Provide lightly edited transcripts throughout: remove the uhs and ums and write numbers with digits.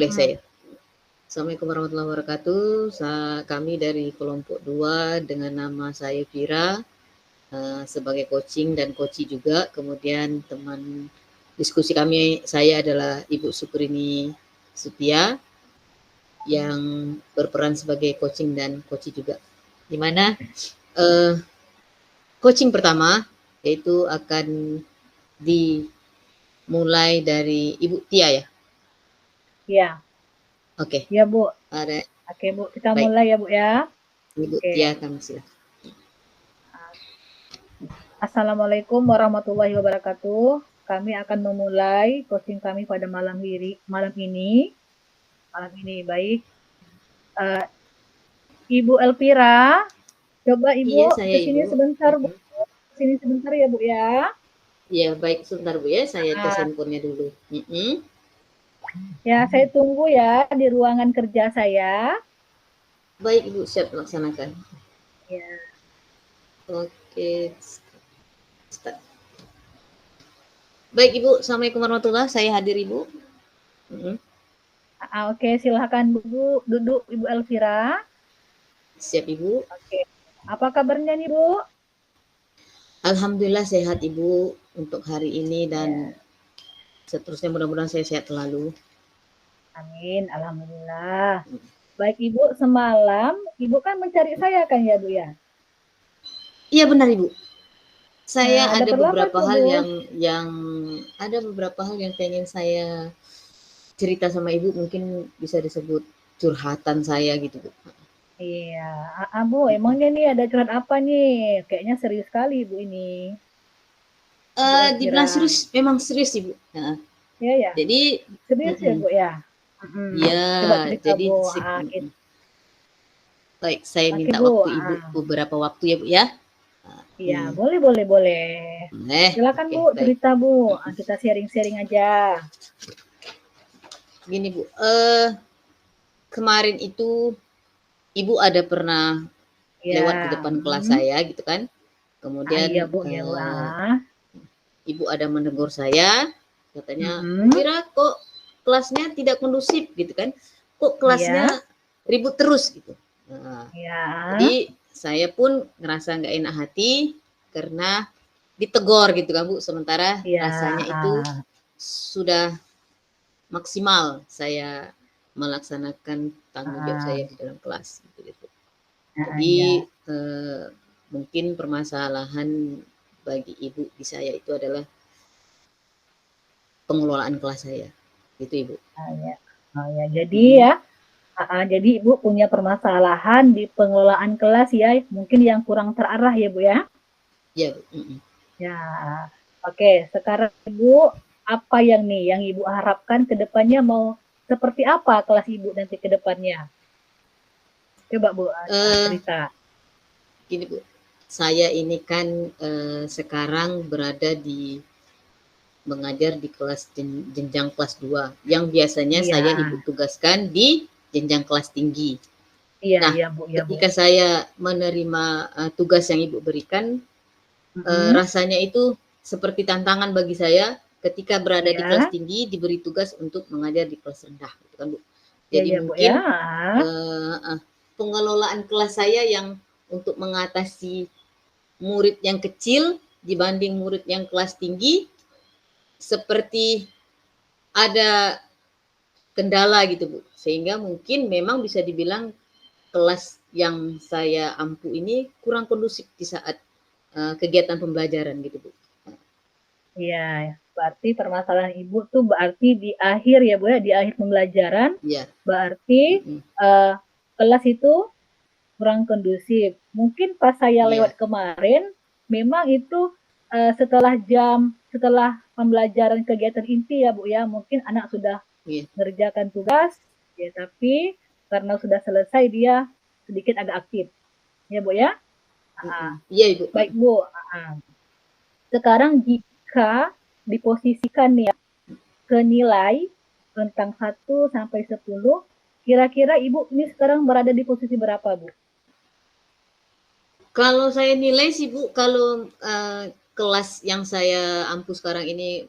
Baik saya. Assalamualaikum warahmatullahi wabarakatuh. Kami dari kelompok 2 dengan nama saya Vira, sebagai coaching dan coachee juga. Kemudian teman diskusi kami, saya adalah Ibu Suprini Sutia yang berperan sebagai coaching dan coachee juga. Di mana coaching pertama yaitu akan dimulai dari Ibu Tia ya. Iya. Oke. Iya, Bu. Ada. Oke, Bu. Kita Baik. mulai ya, Bu ya. Ibu Oke. Tia, kami silakan. Assalamualaikum warahmatullahi wabarakatuh. Kami akan memulai coaching kami pada malam ini. Baik. Ibu Elvira, coba Ibu Iya, saya kesini Ibu. sebentar, Bu. Kesini sebentar ya, Bu ya. Iya, baik, sebentar Bu ya, saya tes handphonenya dulu. Ya, saya tunggu ya di ruangan kerja saya. Baik Ibu, siap laksanakan. Ya. Oke. Start. Baik Ibu, Assalamualaikum warahmatullahi wabarakatuh. Saya hadir Ibu. Oke, silakan Bu, duduk Ibu Elvira. Siap Ibu. Oke. Apa kabarnya nih Bu? Alhamdulillah sehat Ibu untuk hari ini dan seterusnya, mudah-mudahan saya sehat selalu. Amin, alhamdulillah. Baik Ibu, semalam Ibu kan mencari saya kan ya Bu ya? Iya benar Ibu. Saya ada beberapa hal Bu? yang pengen saya cerita sama Ibu, mungkin bisa disebut curhatan saya gitu Bu. Iya, Bu, emangnya nih ada curhat apa nih? Kayaknya serius sekali Ibu ini. Dibilang serius, memang serius Ibu. Iya ya. Jadi serius ya Bu ya. Iya, Coba cerita jadi Bu. baik, saya minta waktu Ibu beberapa waktu ya Bu ya. Iya, boleh. Silakan Bu, cerita Bu. Kita sharing-sharing aja. Gini Bu, kemarin itu Ibu ada pernah lewat di depan kelas saya gitu kan. Kemudian iya Bu, Ibu ada menegur saya, katanya, Vira kok kelasnya tidak kondusif gitu kan. Kok kelasnya ribut terus gitu. Jadi saya pun ngerasa nggak enak hati karena ditegor gitu kan Bu. Sementara rasanya itu sudah maksimal saya melaksanakan tanggung jawab saya di dalam kelas gitu. Jadi mungkin permasalahan bagi Ibu di saya itu adalah pengelolaan kelas saya, gitu Ibu. Jadi jadi Ibu punya permasalahan di pengelolaan kelas ya, mungkin yang kurang terarah ya Bu ya? Iya Bu. Ya, oke. Sekarang Ibu, apa yang Ibu harapkan ke depannya, mau seperti apa kelas Ibu nanti ke depannya? Coba Bu cerita. Gini Bu, saya ini kan sekarang berada di mengajar di kelas jenjang kelas 2 yang biasanya saya Ibu tugaskan di jenjang kelas tinggi. Ketika saya menerima tugas yang Ibu berikan, rasanya itu seperti tantangan bagi saya ketika berada di kelas tinggi diberi tugas untuk mengajar di kelas rendah, gitu kan Bu. Jadi mungkin pengelolaan kelas saya yang untuk mengatasi murid yang kecil dibanding murid yang kelas tinggi seperti ada kendala gitu Bu, sehingga mungkin memang bisa dibilang kelas yang saya ampu ini kurang kondusif di saat kegiatan pembelajaran gitu Bu. Iya, berarti permasalahan Ibu tuh berarti di akhir ya Bu ya, di akhir pembelajaran, berarti kelas itu kurang kondusif. Mungkin pas saya lewat kemarin, memang itu setelah pembelajaran kegiatan inti ya Bu ya, mungkin anak sudah mengerjakan tugas, ya tapi karena sudah selesai dia sedikit agak aktif, ya Bu ya. Iya Ibu. Baik Bu. Sekarang jika diposisikan ya ke nilai tentang 1 sampai 10, kira-kira Ibu ini sekarang berada di posisi berapa Bu? Kalau saya nilai sih Bu, kalau kelas yang saya ampu sekarang ini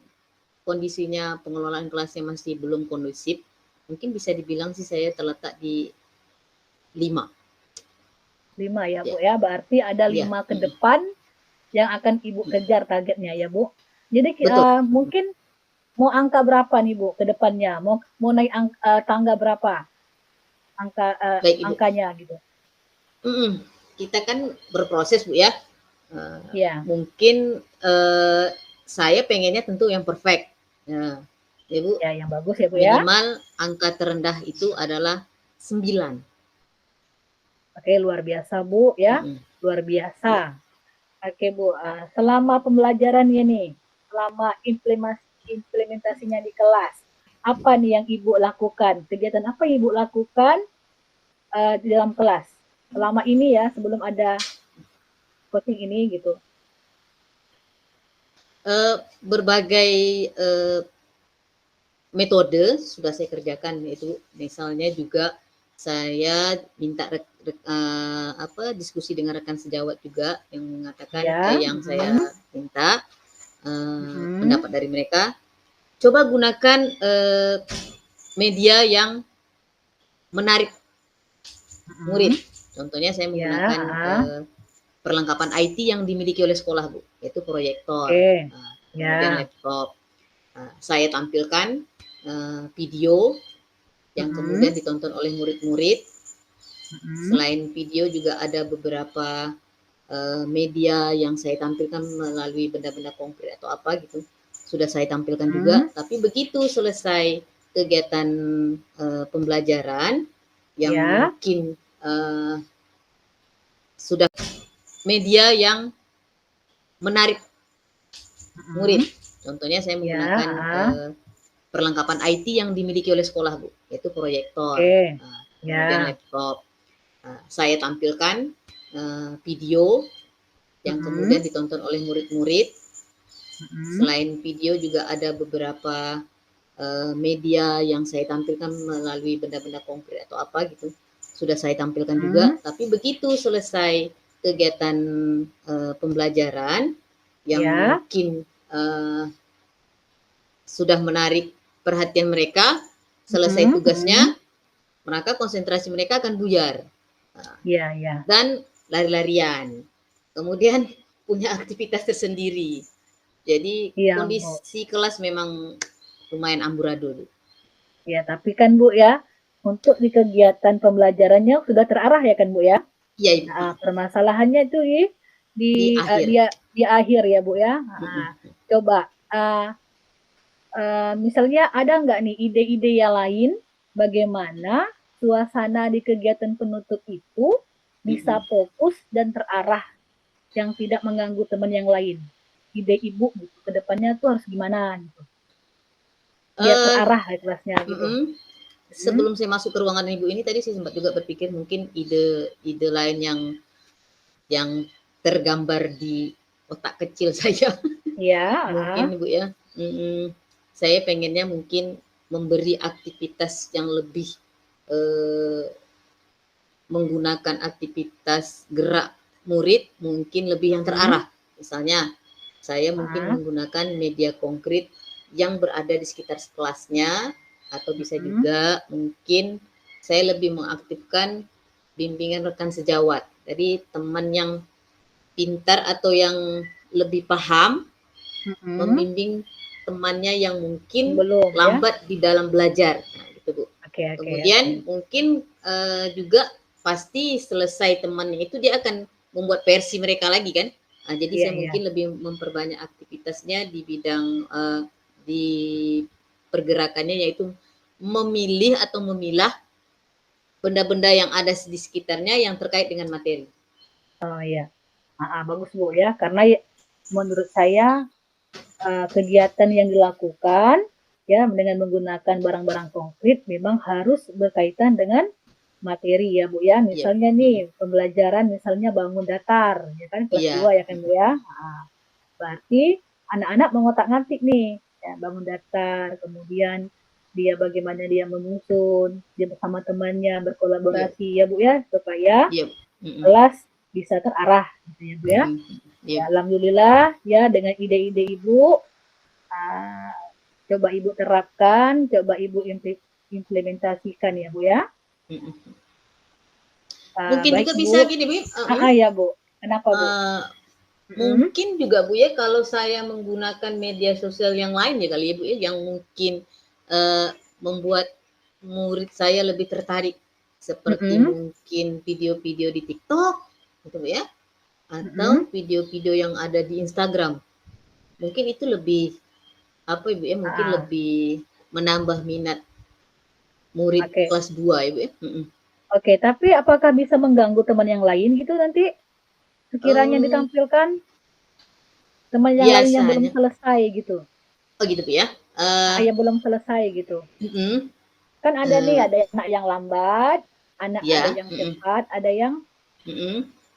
kondisinya pengelolaan kelasnya masih belum kondusif, mungkin bisa dibilang sih saya terletak di 5. 5 ya Bu ya, berarti ada 5 ke depan yang akan Ibu kejar targetnya ya Bu. Jadi mungkin mau angka berapa nih Bu ke depannya? Mau naik tangga berapa? Angkanya gitu. Kita kan berproses Bu ya. Mungkin saya pengennya tentu yang perfect. Ya Bu. Ya, yang bagus ya Bu ya. Minimal angka terendah itu adalah 9. Oke, luar biasa Bu ya. Luar biasa. Oke Bu, selama pembelajarannya nih, selama implementasinya di kelas, apa nih yang Ibu lakukan? Kegiatan apa yang Ibu lakukan di dalam kelas? Selama ini ya, sebelum ada coaching ini gitu. Berbagai metode sudah saya kerjakan, itu misalnya juga saya minta diskusi dengan rekan sejawat juga yang mengatakan yang saya minta pendapat dari mereka. Coba gunakan media yang menarik murid. Contohnya saya menggunakan perlengkapan IT yang dimiliki oleh sekolah Bu, yaitu proyektor, kemudian laptop. Saya tampilkan video yang kemudian ditonton oleh murid-murid. Selain video juga ada beberapa media yang saya tampilkan melalui benda-benda konkret atau apa gitu. Sudah saya tampilkan juga, tapi begitu selesai kegiatan pembelajaran yang mungkin sudah media yang menarik murid. Contohnya saya menggunakan perlengkapan IT yang dimiliki oleh sekolah Bu, yaitu proyektor, kemudian laptop. Saya tampilkan video yang kemudian ditonton oleh murid-murid. Selain video juga ada beberapa media yang saya tampilkan melalui benda-benda konkret atau apa gitu. Sudah saya tampilkan juga, tapi begitu selesai kegiatan pembelajaran yang mungkin sudah menarik perhatian mereka, selesai tugasnya, maka konsentrasi mereka akan buyar. Dan lari-larian. Kemudian punya aktivitas tersendiri. Jadi kondisi kelas memang lumayan amburadul. Ya, tapi kan Bu ya, untuk di kegiatan pembelajarannya sudah terarah ya kan Bu ya? Iya Ibu. Permasalahannya itu di akhir ya Bu ya. Coba misalnya ada nggak nih ide-ide yang lain bagaimana suasana di kegiatan penutup itu bisa fokus dan terarah yang tidak mengganggu teman yang lain. Ide Ibu gitu, ke depannya tuh harus gimana gitu. Biar terarah kelasnya gitu. Sebelum saya masuk ke ruangan Ibu ini tadi saya sempat juga berpikir mungkin ide lain yang tergambar di otak kecil saya. Mungkin Bu ya. Saya pengennya mungkin memberi aktivitas yang lebih menggunakan aktivitas gerak murid mungkin lebih yang terarah. Misalnya saya mungkin menggunakan media konkret yang berada di sekitar kelasnya, atau bisa juga mungkin saya lebih mengaktifkan bimbingan rekan sejawat. Jadi teman yang pintar atau yang lebih paham membimbing temannya yang mungkin belum lambat di dalam belajar. Nah, gitu Bu. Kemudian mungkin juga pasti selesai temannya itu dia akan membuat versi mereka lagi kan. Jadi saya mungkin lebih memperbanyak aktivitasnya di bidang di pergerakannya, yaitu memilih atau memilah benda-benda yang ada di sekitarnya yang terkait dengan materi. Oh iya, bagus Bu ya, karena menurut saya kegiatan yang dilakukan ya dengan menggunakan barang-barang konkret memang harus berkaitan dengan materi ya Bu ya. Misalnya nih pembelajaran misalnya bangun datar ya kan kelas 2 ya kan Bu ya. Berarti anak-anak mengotak-ngatik nih ya, bangun datar, kemudian dia bagaimana dia menyusun, dia bersama temannya berkolaborasi ya Bu ya, supaya kelas bisa terarah gitu ya Bu ya. Ya, alhamdulillah ya dengan ide-ide Ibu coba Ibu terapkan, coba Ibu implementasikan ya Bu ya. Mungkin baik, juga Bu. bisa gini Bu. Ya Bu. Kenapa Bu? Mungkin juga Bu ya, kalau saya menggunakan media sosial yang lain ya kali ya Bu ya, yang mungkin membuat murid saya lebih tertarik, seperti mungkin video-video di TikTok gitu Bu ya, atau video-video yang ada di Instagram. Mungkin itu lebih apa Ibu ya, mungkin lebih menambah minat murid kelas 2 ya Bu ya. Oke, tapi apakah bisa mengganggu teman yang lain gitu nanti sekiranya ditampilkan teman yang lain yang belum selesai gitu? Oh gitu Bu ya? Yang belum selesai gitu. Kan ada nih, ada anak yang lambat, ada yang cepat, ada yang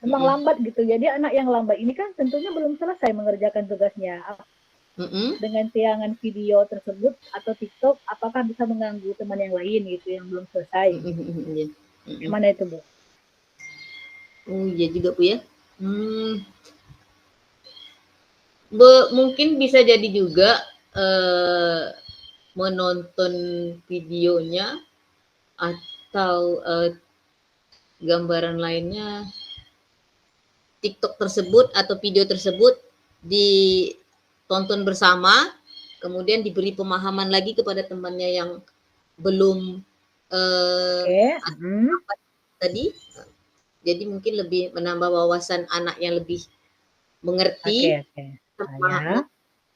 memang lambat gitu. Jadi anak yang lambat ini kan tentunya belum selesai mengerjakan tugasnya. Dengan tayangan video tersebut atau TikTok, apakah bisa mengganggu teman yang lain gitu yang belum selesai? Gimana itu Bu? Oh iya juga Bu ya. Mungkin bisa jadi juga menonton videonya atau gambaran lainnya TikTok tersebut atau video tersebut ditonton bersama, kemudian diberi pemahaman lagi kepada temannya yang belum tadi. Jadi mungkin lebih menambah wawasan anak yang lebih mengerti,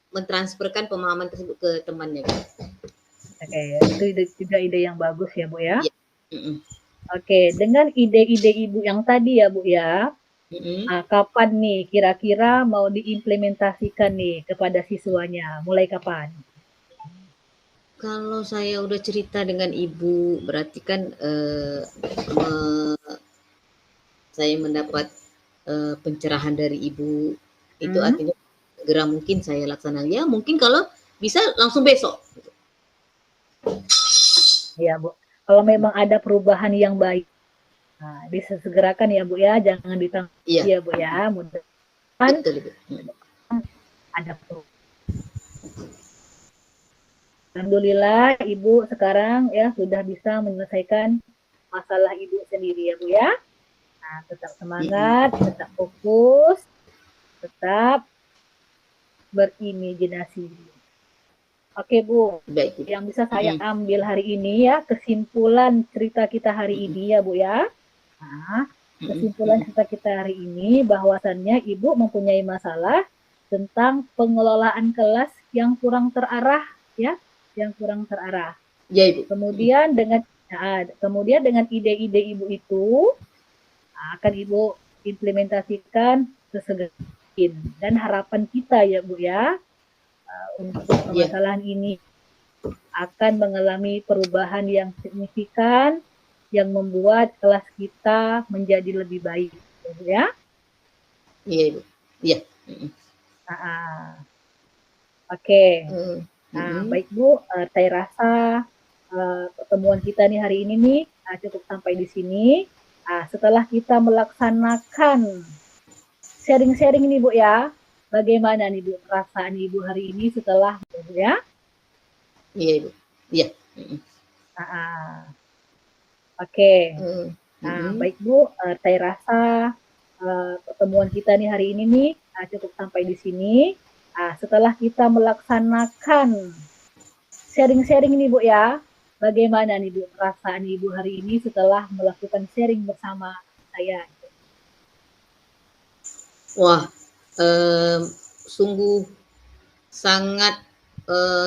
mentransferkan pemahaman tersebut ke temannya. Itu juga ide yang bagus ya Bu ya. Oke, dengan ide-ide Ibu yang tadi ya Bu ya, kapan nih kira-kira mau diimplementasikan nih kepada siswanya? Mulai kapan? Kalau saya udah cerita dengan Ibu, berarti kan saya mendapat pencerahan dari Ibu, itu artinya segera mungkin saya laksanakan. Ya mungkin kalau bisa langsung besok. Ya Bu, kalau memang ada perubahan yang baik, disegerakan ya Bu ya, jangan ditanggung ya Bu ya, mudah-mudahan ada perubahan. Alhamdulillah Ibu sekarang ya sudah bisa menyelesaikan masalah Ibu sendiri ya Bu ya. Nah, tetap semangat, tetap fokus, tetap berimajinasi. Oke Bu, yang bisa saya ambil hari ini ya, kesimpulan cerita kita hari ini ya Bu ya. Kesimpulan cerita kita hari ini bahwasannya Ibu mempunyai masalah tentang pengelolaan kelas yang kurang terarah ya, yang kurang terarah. Ya Ibu. Kemudian dengan ide-ide Ibu itu akan Ibu implementasikan sesegera mungkin, dan harapan kita ya Bu ya, untuk permasalahan ini akan mengalami perubahan yang signifikan yang membuat kelas kita menjadi lebih baik ya. Iya Ibu. Iya. Oke. Baik Bu, saya rasa pertemuan kita nih hari ini nih cukup sampai di sini. Setelah kita melaksanakan sharing-sharing nih Bu ya, bagaimana nih Bu perasaan Ibu hari ini setelah Bu ya? Iya Ibu. Iya. Oke. Baik Bu, saya rasa pertemuan kita nih hari ini nih cukup sampai di sini. Setelah kita melaksanakan sharing-sharing nih Bu ya, bagaimana nih Bu perasaan Ibu hari ini setelah melakukan sharing bersama saya? Wah, sungguh sangat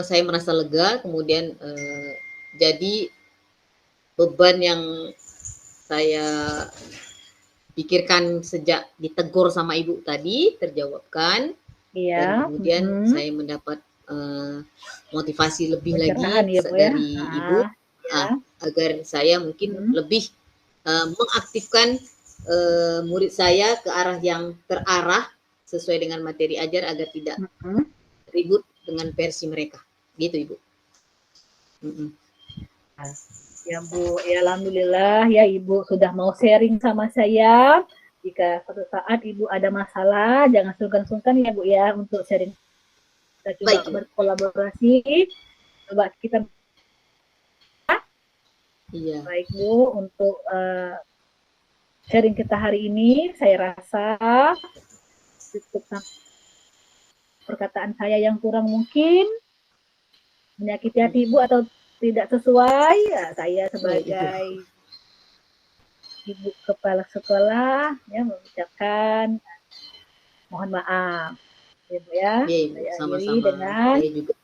saya merasa lega, kemudian jadi beban yang saya pikirkan sejak ditegur sama Ibu tadi terjawabkan. Dan kemudian saya mendapat motivasi lebih lagi ya, dari Ibu agar saya mungkin lebih mengaktifkan murid saya ke arah yang terarah sesuai dengan materi ajar agar tidak ribut dengan versi mereka, gitu Ibu. Ya Bu, ya alhamdulillah ya Ibu sudah mau sharing sama saya. Jika suatu saat Ibu ada masalah, jangan sungkan-sungkan ya Bu ya untuk sharing. Kita coba berkolaborasi, coba kita Iya. Baik Bu, untuk sharing kita hari ini, saya rasa cukup perkataan saya yang kurang mungkin menyakiti hati Ibu atau tidak sesuai, ya, saya sebagai Ibu Kepala Sekolah ya mengucapkan mohon maaf. Ya Bu ya, saya akhiri dengan saya juga.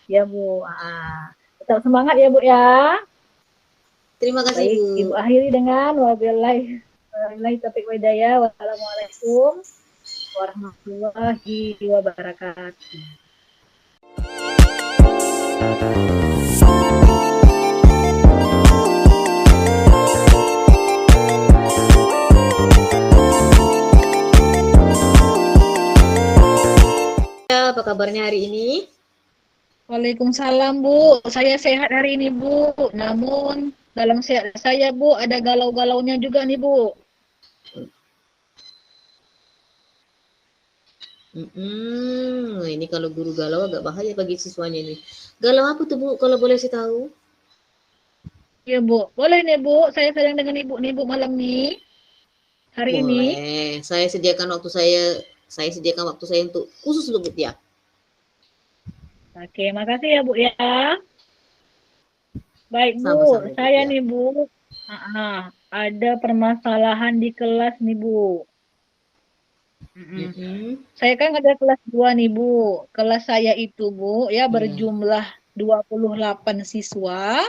Ya Bu, tetap semangat ya Bu ya. Terima kasih Baik, Bu. Ibu akhiri dengan wabillahi taufiq wa hidayah. Wassalamualaikum warahmatullahi wabarakatuh. Apa kabarnya hari ini? Waalaikumsalam Bu, saya sehat hari ini Bu. Namun dalam sehat saya Bu ada galau-galaunya juga nih Bu. Ini kalau guru galau agak bahaya bagi siswanya ini. Galau apa tuh Bu, kalau boleh saya tahu? Iya Bu, boleh nih Bu, saya sedang dengan Ibu nih Bu malam nih. Hari boleh. ini. Saya sediakan waktu saya untuk khusus untuk dia. Oke, makasih ya Bu ya. Baik Bu, saya nih Bu, ada permasalahan di kelas nih Bu. Saya kan ada kelas 2 nih Bu. Kelas saya itu Bu ya berjumlah 28 siswa.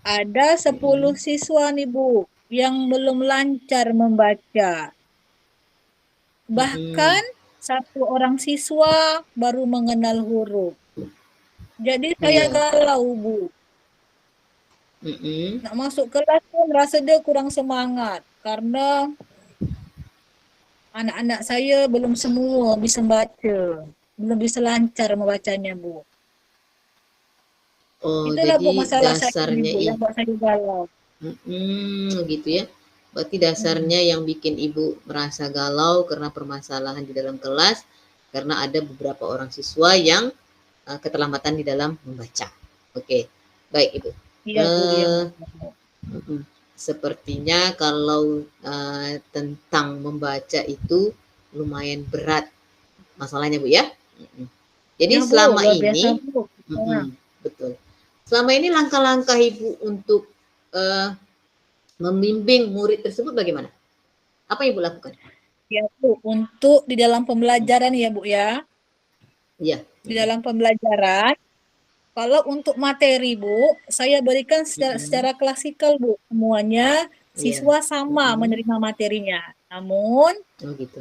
Ada 10 siswa nih Bu yang belum lancar membaca. Bahkan satu orang siswa baru mengenal huruf. Jadi saya galau Bu. Nak masuk kelas pun rasa dia kurang semangat karena anak-anak saya belum semua bisa baca, belum bisa lancar membacanya Bu. Itulah Jadi Bu masalah dasarnya saya, Bu, yang buat saya galau. Gitu ya. Berarti dasarnya yang bikin Ibu merasa galau karena permasalahan di dalam kelas karena ada beberapa orang siswa yang keterlambatan di dalam membaca. Oke, baik Ibu. Iya Bu, iya. Sepertinya kalau tentang membaca itu lumayan berat masalahnya Bu ya. Jadi ya, Bu, selama ini betul. Selama ini langkah-langkah Ibu untuk membimbing murid tersebut bagaimana? Apa yang Ibu lakukan? Ya Bu, untuk di dalam pembelajaran ya Bu ya. Iya. Di dalam pembelajaran, kalau untuk materi Bu, saya berikan secara klasikal Bu. Semuanya siswa sama menerima materinya. Namun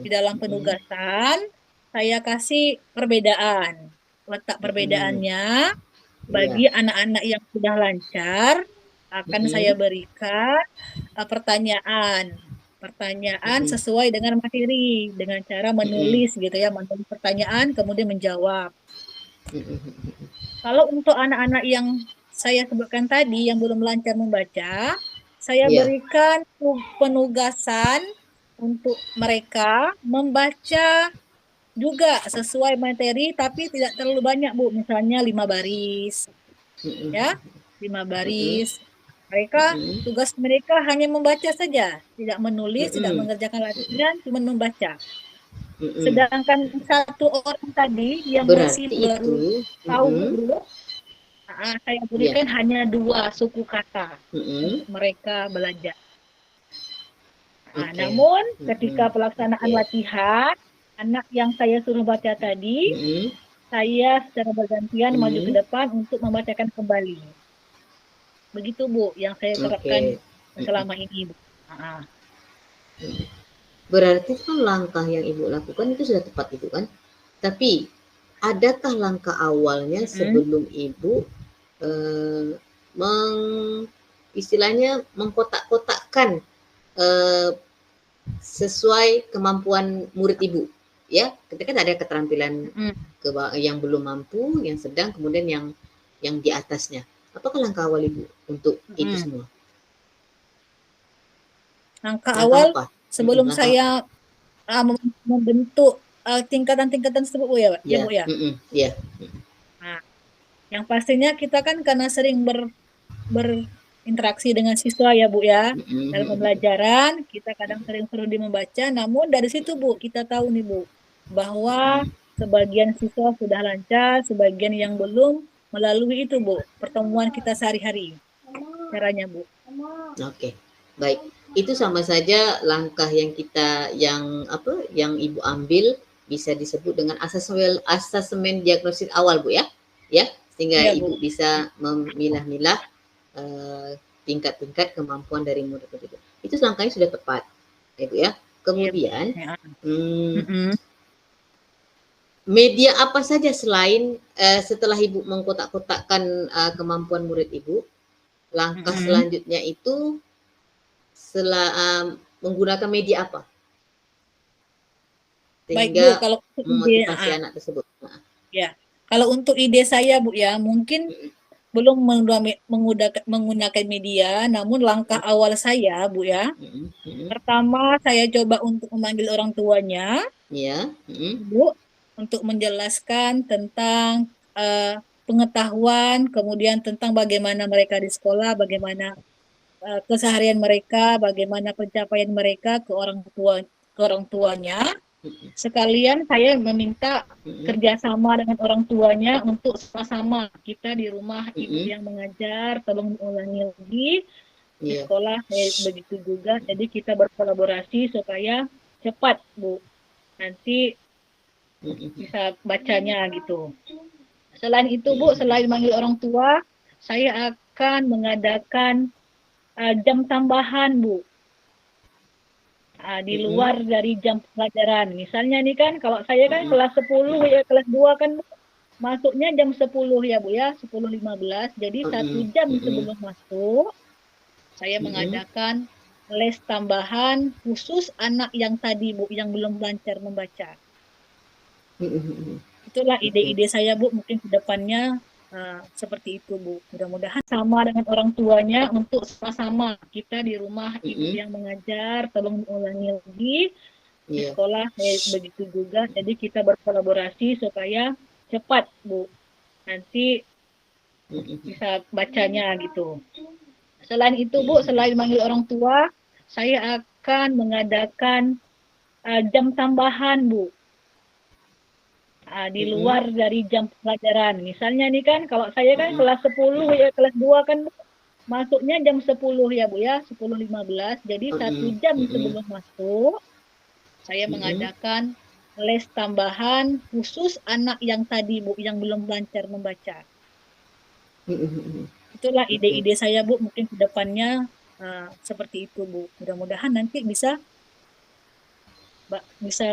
di dalam penugasan saya kasih perbedaan. Letak perbedaannya bagi anak-anak yang sudah lancar akan saya berikan pertanyaan sesuai dengan materi dengan cara menulis gitu ya, menulis pertanyaan kemudian menjawab. Kalau untuk anak-anak yang saya sebutkan tadi yang belum lancar membaca, saya berikan penugasan untuk mereka membaca juga sesuai materi tapi tidak terlalu banyak Bu, misalnya 5 baris. Ya, 5 baris. Mereka tugas mereka hanya membaca saja, tidak menulis, tidak mengerjakan latihan, cuma membaca. Sedangkan satu orang tadi yang masih baru tahu huruf, saya berikan hanya 2 suku kata untuk mereka belajar. Namun ketika pelaksanaan latihan, anak yang saya suruh baca tadi, saya secara bergantian maju ke depan untuk membacakan kembali. Begitu Bu, yang saya terapkan selama ini Bu. Berarti kan langkah yang Ibu lakukan itu sudah tepat itu kan. Tapi adakah langkah awalnya sebelum Ibu istilahnya mengkotak-kotakkan sesuai kemampuan murid Ibu? Ya, ketika ada keterampilan yang belum mampu, yang sedang, kemudian yang di atasnya. Apakah langkah awal Ibu untuk itu semua? Langkah awal apa? Sebelum saya membentuk tingkatan-tingkatan tersebut Bu ya, Bu ya. Iya. Yang pastinya kita kan karena sering berinteraksi dengan siswa ya Bu ya, dalam pembelajaran kita kadang sering perlu membaca, namun dari situ Bu kita tahu nih Bu bahwa sebagian siswa sudah lancar, sebagian yang belum melalui itu Bu pertemuan kita sehari-hari caranya Bu. Oke, baik. Itu sama saja langkah yang yang Ibu ambil bisa disebut dengan asesmen diagnosis awal Bu ya, sehingga ya, Ibu bisa memilah-milah tingkat-tingkat kemampuan dari murid itu. Itu langkahnya sudah tepat, Ibu ya. Kemudian media apa saja selain setelah Ibu mengkotak-kotakkan kemampuan murid Ibu, langkah selanjutnya itu menggunakan media apa? Sehingga baik, Bu, kalau memotivasi anak tersebut. Ya, kalau untuk ide saya Bu ya, mungkin belum menggunakan media, namun langkah awal saya Bu ya, pertama saya coba untuk memanggil orang tuanya, Bu, untuk menjelaskan tentang pengetahuan, kemudian tentang bagaimana mereka di sekolah, bagaimana keseharian mereka, bagaimana pencapaian mereka ke orang tuanya. Sekalian saya meminta kerjasama dengan orang tuanya untuk sama-sama kita di rumah ibu yang mengajar, tolong ulangi lagi di sekolah begitu juga. Jadi kita berkolaborasi supaya cepat Bu, nanti bisa bacanya gitu. Selain itu Bu, selain manggil orang tua, saya akan mengadakan jam tambahan Bu. Di luar dari jam pelajaran. Misalnya nih kan, kalau saya kan kelas 10 ya, kelas 2 kan masuknya jam 10 ya Bu ya, 10.15. Jadi 1 jam sebelum masuk, saya mengadakan les tambahan khusus anak yang tadi Bu, yang belum lancar membaca. Itulah ide-ide saya Bu, mungkin ke depannya seperti itu Bu. Mudah-mudahan sama dengan orang tuanya untuk sama-sama kita di rumah ibu yang mengajar, tolong ulangi lagi di sekolah begitu juga. Jadi kita berkolaborasi supaya cepat Bu, nanti bisa bacanya gitu. Selain itu Bu, selain manggil orang tua, saya akan mengadakan jam tambahan Bu. Di luar dari jam pelajaran. Misalnya nih kan, kalau saya kan kelas 10 ya, kelas 2 kan masuknya jam 10 ya Bu ya, 10.15. Jadi 1 jam sebelum masuk, saya mengadakan les tambahan khusus anak yang tadi Bu, yang belum lancar membaca. Itulah ide-ide saya Bu, mungkin ke depannya seperti itu Bu. Mudah-mudahan nanti bisa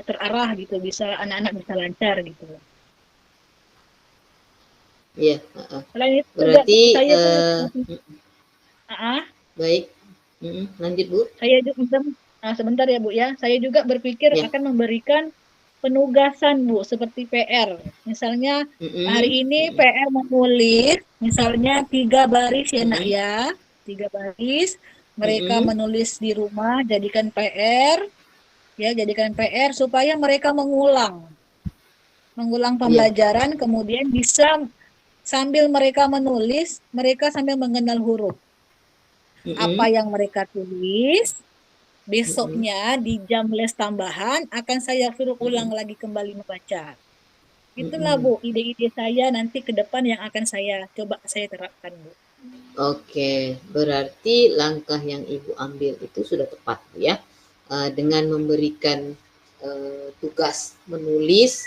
terarah gitu, bisa anak-anak bisa lancar gitu. Iya. Berarti baik. Lanjut Bu. Saya juga sebentar ya Bu ya. Saya juga berpikir akan memberikan penugasan Bu, seperti PR. Misalnya hari ini PR menulis, misalnya 3 baris ya Nak ya, 3 baris. Mereka menulis di rumah, jadikan PR. Ya, jadikan PR supaya mereka mengulang pembelajaran, kemudian bisa sambil mereka menulis, mereka sambil mengenal huruf. Apa yang mereka tulis, besoknya di jam les tambahan akan saya suruh ulang lagi kembali membaca. Itulah Bu, ide-ide saya nanti ke depan yang akan saya coba saya terapkan Bu. Oke, berarti langkah yang Ibu ambil itu sudah tepat ya. Dengan memberikan tugas menulis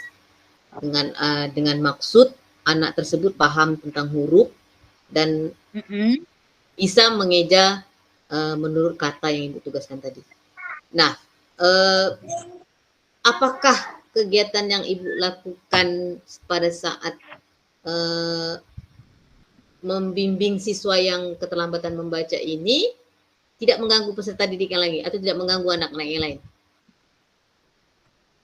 dengan maksud anak tersebut paham tentang huruf dan bisa mengeja menurut kata yang Ibu tugaskan tadi. Nah, apakah kegiatan yang Ibu lakukan pada saat membimbing siswa yang keterlambatan membaca ini tidak mengganggu peserta didik yang lain atau tidak mengganggu anak-anak yang lain?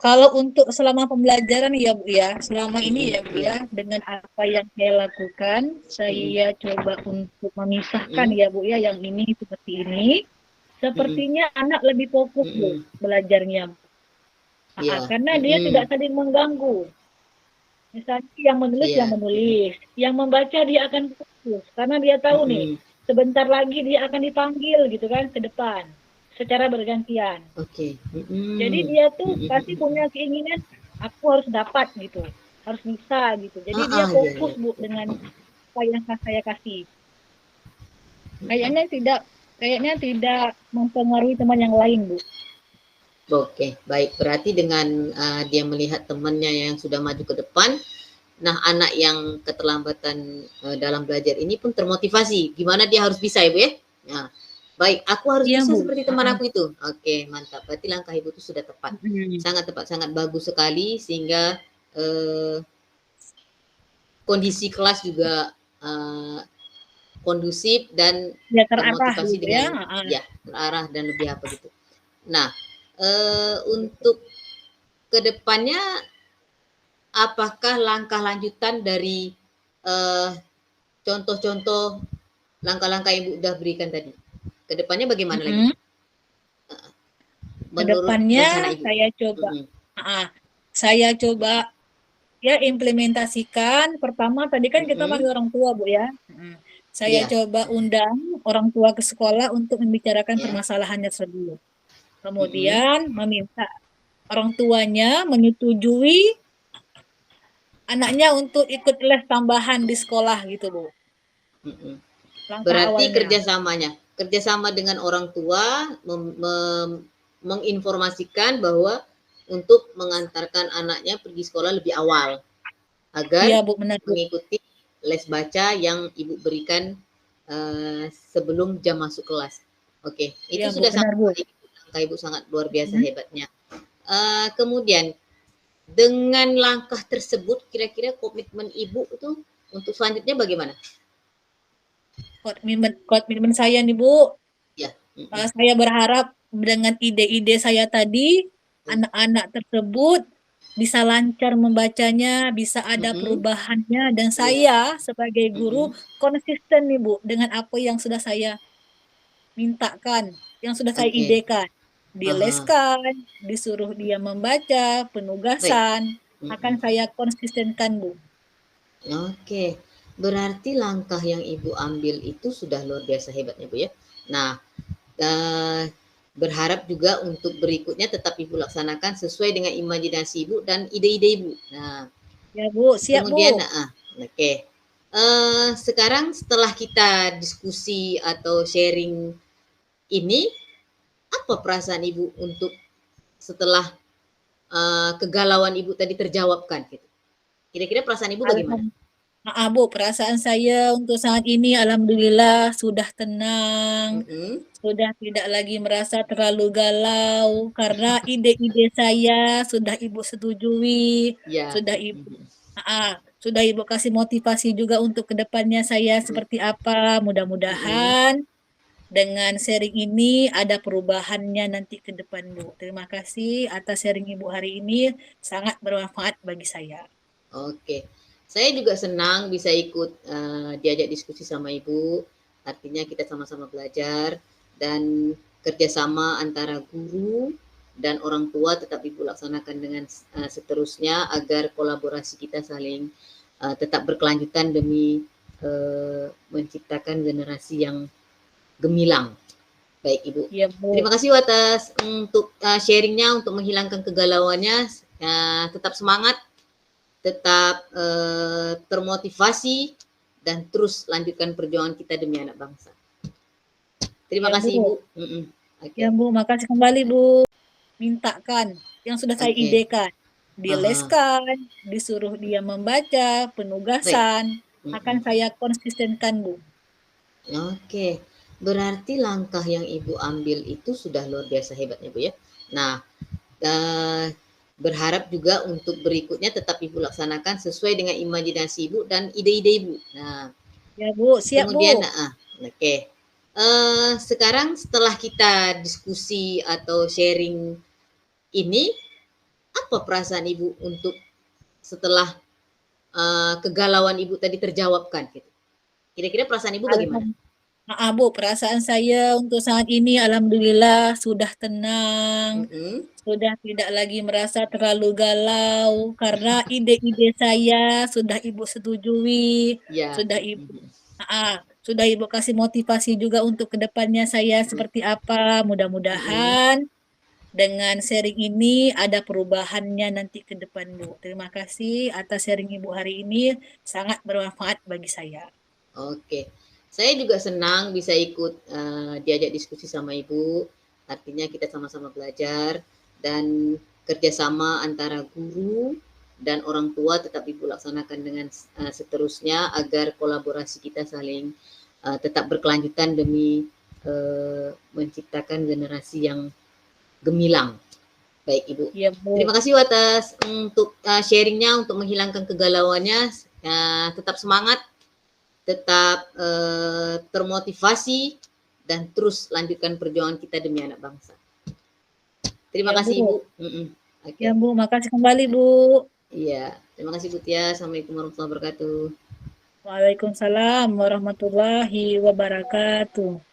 Kalau untuk selama pembelajaran ya Bu ya, selama ini ya Bu ya, dengan apa yang saya lakukan, saya coba untuk memisahkan ya Bu ya, yang ini seperti ini. Sepertinya anak lebih fokus Bu belajarnya. Karena dia tidak saling mengganggu. Misalnya yang menulis, yang membaca dia akan fokus karena dia tahu nih sebentar lagi dia akan dipanggil gitu kan ke depan secara bergantian. Jadi dia tuh pasti punya keinginan aku harus dapat gitu, harus bisa gitu. Jadi dia fokus Bu dengan apa yang saya kasih. Kayaknya tidak mempengaruhi teman yang lain, Bu. Oke, baik. Berarti dengan dia melihat temannya yang sudah maju ke depan, nah anak yang keterlambatan dalam belajar ini pun termotivasi. Gimana dia harus bisa, Ibu ya? Nah, baik, aku harus bisa Bu. Seperti teman aku itu. Oke, mantap. Berarti langkah Ibu itu sudah tepat. Sangat tepat, sangat bagus sekali sehingga kondisi kelas juga kondusif dan ya, termotivasi gitu dengan ya terarah dan lebih apa gitu. Nah, untuk kedepannya apakah langkah lanjutan dari contoh-contoh langkah-langkah yang Ibu udah berikan tadi? Kedepannya bagaimana lagi? Kedepannya saya coba ya implementasikan. Pertama tadi kan kita panggil orang tua Bu ya. Saya coba undang orang tua ke sekolah untuk membicarakan permasalahannya tersebut. Kemudian meminta orang tuanya menyetujui anaknya untuk ikut les tambahan di sekolah gitu Bu. Berarti kerjasama dengan orang tua menginformasikan bahwa untuk mengantarkan anaknya pergi sekolah lebih awal agar Bu, mengikuti les baca yang Ibu berikan sebelum jam masuk kelas. Oke, itu sudah sangat baik. Langkah Ibu sangat luar biasa hebatnya. Kemudian dengan langkah tersebut kira-kira komitmen Ibu itu untuk selanjutnya bagaimana? Komitmen saya nih Bu. Saya berharap dengan ide-ide saya tadi anak-anak tersebut bisa lancar membacanya, bisa ada perubahannya, dan saya sebagai guru konsisten nih Bu dengan apa yang sudah saya mintakan, yang sudah saya idekan. Dileskan, disuruh dia membaca, penugasan, akan saya konsistenkan Bu. Oke, berarti langkah yang Ibu ambil itu sudah luar biasa hebatnya Bu ya. Nah, berharap juga untuk berikutnya tetap Ibu laksanakan sesuai dengan imajinasi Ibu dan ide-ide Ibu. Nah, ya Bu, siap kemudian, Bu. Oke. Sekarang setelah kita diskusi atau sharing ini, apa perasaan Ibu untuk setelah kegalauan Ibu tadi terjawabkan? Gitu. Kira-kira perasaan Ibu bagaimana? Bu, perasaan saya untuk saat ini alhamdulillah sudah tenang, sudah tidak lagi merasa terlalu galau karena ide-ide saya sudah Ibu setujui, sudah Ibu kasih motivasi juga untuk kedepannya saya seperti apa. Mudah-mudahan dengan sharing ini ada perubahannya nanti ke depan Bu. Terima kasih atas sharing Ibu hari ini, sangat bermanfaat bagi saya. Oke. Saya juga senang bisa ikut diajak diskusi sama Ibu. Artinya kita sama-sama belajar dan kerjasama antara guru dan orang tua tetap Ibu laksanakan dengan seterusnya agar kolaborasi kita saling tetap berkelanjutan demi menciptakan generasi yang gemilang. Baik Ibu. Ya, Bu. Terima kasih atas untuk sharingnya, untuk menghilangkan kegalauannya. Tetap semangat, tetap termotivasi dan terus lanjutkan perjuangan kita demi anak bangsa. Terima kasih Bu. Ya Bu, makasih kembali Bu. Mintakan yang sudah saya idekan, dileskan, disuruh dia membaca, penugasan, akan saya konsistenkan Bu. Oke, berarti langkah yang Ibu ambil itu sudah luar biasa hebatnya Bu ya. Nah, berharap juga untuk berikutnya tetap Ibu laksanakan sesuai dengan imajinasi Ibu dan ide-ide Ibu. Nah, ya Bu, siap kemudian, Bu. Oke. Sekarang setelah kita diskusi atau sharing ini, apa perasaan Ibu untuk setelah kegalauan Ibu tadi terjawabkan? Gitu. Kira-kira perasaan Ibu bagaimana? Bu, perasaan saya untuk saat ini alhamdulillah sudah tenang, sudah tidak lagi merasa terlalu galau karena ide-ide saya sudah Ibu setujui, Ya. sudah sudah Ibu kasih motivasi juga untuk kedepannya saya seperti apa. Mudah-mudahan dengan sharing ini ada perubahannya nanti ke depan, Bu. Terima kasih atas sharing Ibu hari ini, sangat bermanfaat bagi saya. Oke. Saya juga senang bisa ikut diajak diskusi sama Ibu. Artinya kita sama-sama belajar dan kerjasama antara guru dan orang tua tetap Ibu laksanakan dengan seterusnya agar kolaborasi kita saling tetap berkelanjutan demi menciptakan generasi yang gemilang. Baik Ibu. Ya, Bu. Terima kasih atas untuk sharingnya, untuk menghilangkan kegalauannya. Tetap semangat, tetap termotivasi, dan terus lanjutkan perjuangan kita demi anak bangsa. Terima kasih Bu. Okay. Ya Bu, makasih kembali Bu. Iya, terima kasih Bu Tia. Assalamualaikum warahmatullahi wabarakatuh. Waalaikumsalam warahmatullahi wabarakatuh.